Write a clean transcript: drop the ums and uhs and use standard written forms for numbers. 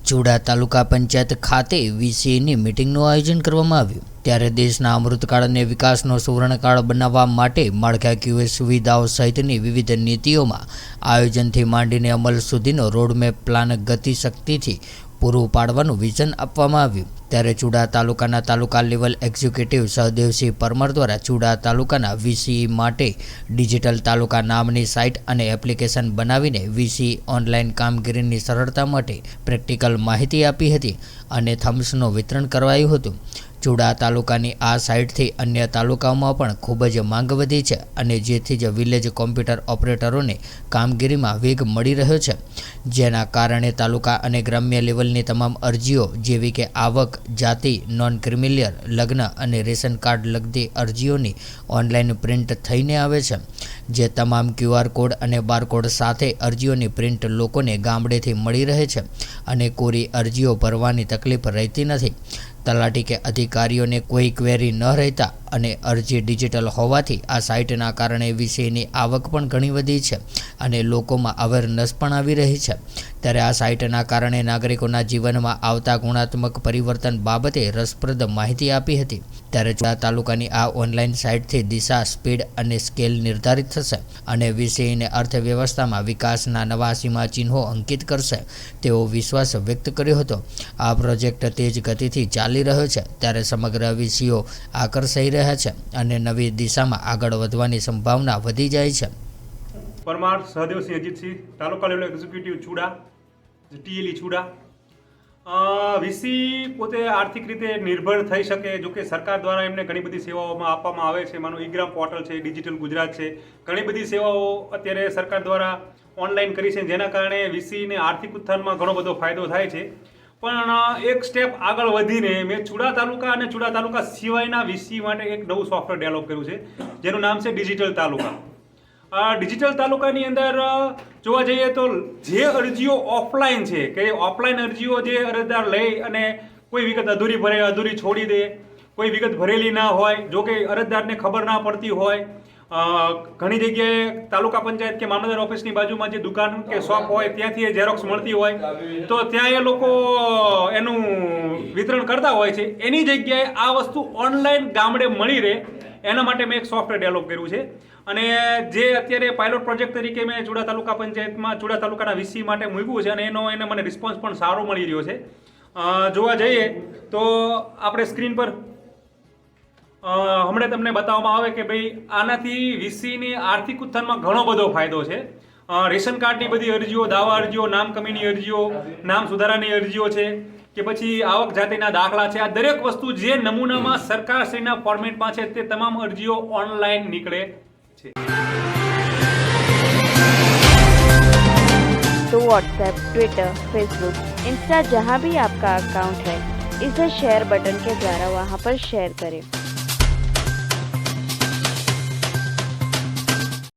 ચુડા તાલુકા પંચાયત ખાતે વીસીની મીટિંગનું આયોજન કરવામાં આવ્યું ત્યારે દેશના અમૃતકાળને વિકાસનો સુવર્ણકાળ બનાવવા માટે માળખાકીય સુવિધાઓ સહિતની વિવિધ નીતિઓમાં આયોજનથી માંડીને અમલ સુધીનો રોડમેપ પ્લાન ગતિશક્તિથી પૂરું પાડવાનું વિઝન આપવામાં આવ્યું ત્યારે ચુડા તાલુકાના તાલુકા લેવલ એક્ઝિક્યુટિવ સહદેવસિંહ પરમાર દ્વારા ચુડા તાલુકાના વીસી માટે ડિજિટલ તાલુકા નામની સાઇટ અને એપ્લિકેશન બનાવીને વીસી ઓનલાઈન કામગીરીની સરળતા માટે પ્રેક્ટિકલ માહિતી આપી હતી અને થમ્સનું વિતરણ કરાયું હતું। ચુડા તાલુકાની આ સાઇટથી અન્ય તાલુકાઓમાં પણ ખૂબ જ માંગ વધી છે અને જેથી જ વિલેજ કોમ્પ્યુટર ઓપરેટરોને કામગીરીમાં વેગ મળી રહ્યો છે, જેના કારણે તાલુકા અને ગ્રામ્ય લેવલની તમામ અરજીઓ જેવી કે આવક, જાતિ, નોન ક્રિમિલિયર, લગ્ન અને રેશન કાર્ડ લગતી અરજીઓની ઓનલાઈન પ્રિન્ટ થઈને આવે છે, જે તમામ QR કોડ અને બારકોડ સાથે અરજીઓની પ્રિન્ટ લોકોને ગામડેથી મળી રહે છે અને કોરી અરજીઓ ભરવાની તકલીફ રહેતી નથી। તલાટી કે અધિકારીઓને કોઈ ક્વેરી ન રહેતા અને અરજી ડિજિટલ હોવાથી આ સાઇટના કારણે વિષયની આવક પણ ઘણી વધી છે અને લોકોમાં અવેરનેસ પણ આવી રહી છે ત્યારે આ સાઇટના કારણે નાગરિકોના જીવનમાં આવતા ગુણાત્મક પરિવર્તન બાબતે રસપ્રદ માહિતી આપી હતી ત્યારે ચુડા તાલુકાની આ ઓનલાઈન સાઇટથી દિશા, સ્પીડ અને સ્કેલ નિર્ધારિત થશે અને વિષયને અર્થવ્યવસ્થામાં વિકાસના નવા સીમાચિહ્નો અંકિત કરશે તેવો વિશ્વાસ વ્યક્ત કર્યો હતો। આ પ્રોજેક્ટ તેજ ગતિથી ચાલી રહ્યો છે ત્યારે સમગ્ર વિષયો આકર્ષાઈ રહ્યા છે અને નવી દિશામાં આગળ વધવાની સંભાવના વધી જાય છે। Parmar Sahdevsinh Ajitsinh, taluka level executive Chuda, TLE Chuda. VC પોતે આર્થિક રીતે નિર્ભર થઈ શકે, જોકે સરકાર દ્વારા એમને ઘણી બધી સેવાઓમાં આપવામાં આવે છે, માનો ઈ-ગ્રામ પોર્ટલ છે, ડિજિટલ ગુજરાત છે, ઘણી બધી સેવાઓ અત્યારે સરકાર દ્વારા ઓનલાઈન કરી છે, જેના કારણે વીસીને આર્થિક ઉત્થાનમાં ઘણો બધો ફાયદો થાય છે। પણ એક સ્ટેપ આગળ વધીને મેં ચુડા તાલુકા અને ચુડા તાલુકા સિવાયના વીસી માટે એક નવું સોફ્ટવેર ડેવલપ કર્યું છે, જેનું નામ છે ડિજિટલ તાલુકા। ડિજિટલ તાલુકાની અંદર જોવા જઈએ તો જે અરજીઓ ઓફલાઈન છે કે ઓફલાઈન અરજીઓ જે અરજદાર લઈ અને કોઈ વિગત અધૂરી ભરે, અધૂરી છોડી દે, કોઈ વિગત ભરેલી ના હોય, જો કે અરજદારને ખબર ના પડતી હોય, ઘણી જગ્યાએ તાલુકા પંચાયત કે મામલતદાર ઓફિસની બાજુમાં જે દુકાન કે શોપ હોય ત્યાંથી એ ઝેરોક્સ મળતી હોય તો ત્યાં એ લોકો એનું વિતરણ કરતા હોય છે। એની જગ્યાએ આ વસ્તુ ઓનલાઈન ગામડે મળી રહે એના માટે મેં એક સોફ્ટવેર ડેવલપ કર્યું છે અને જે અત્યારે પાયલોટ પ્રોજેક્ટ તરીકે મેં ચુડા તાલુકા પંચાયતમાં ચુડા તાલુકાના વીસી માટે મૂક્યું છે અને એને મને રિસ્પોન્સ પણ સારો મળી રહ્યો છે। જોવા જઈએ તો આપણે સ્ક્રીન પર હમણાં તમને બતાવવામાં આવે કે ભાઈ આનાથી વીસીની આર્થિક ઉત્થાનમાં ઘણો બધો ફાયદો છે। રેશન કાર્ડની બધી અરજીઓ, દાવા અરજીઓ, નામ કમીની અરજીઓ, નામ સુધારાની અરજીઓ છે કે પછી આવક જાતિના દાખલા છે, આ દરેક વસ્તુ જે નમૂનામાં સરકારશ્રીના ફોર્મેટમાં છે તે તમામ અરજીઓ ઓનલાઈન નીકળે છે। तो व्हाट्सएप, ट्विटर, फेसबुक, इंस्टा जहाँ भी आपका अकाउंट है, इसे शेयर बटन के द्वारा वहाँ पर शेयर करें।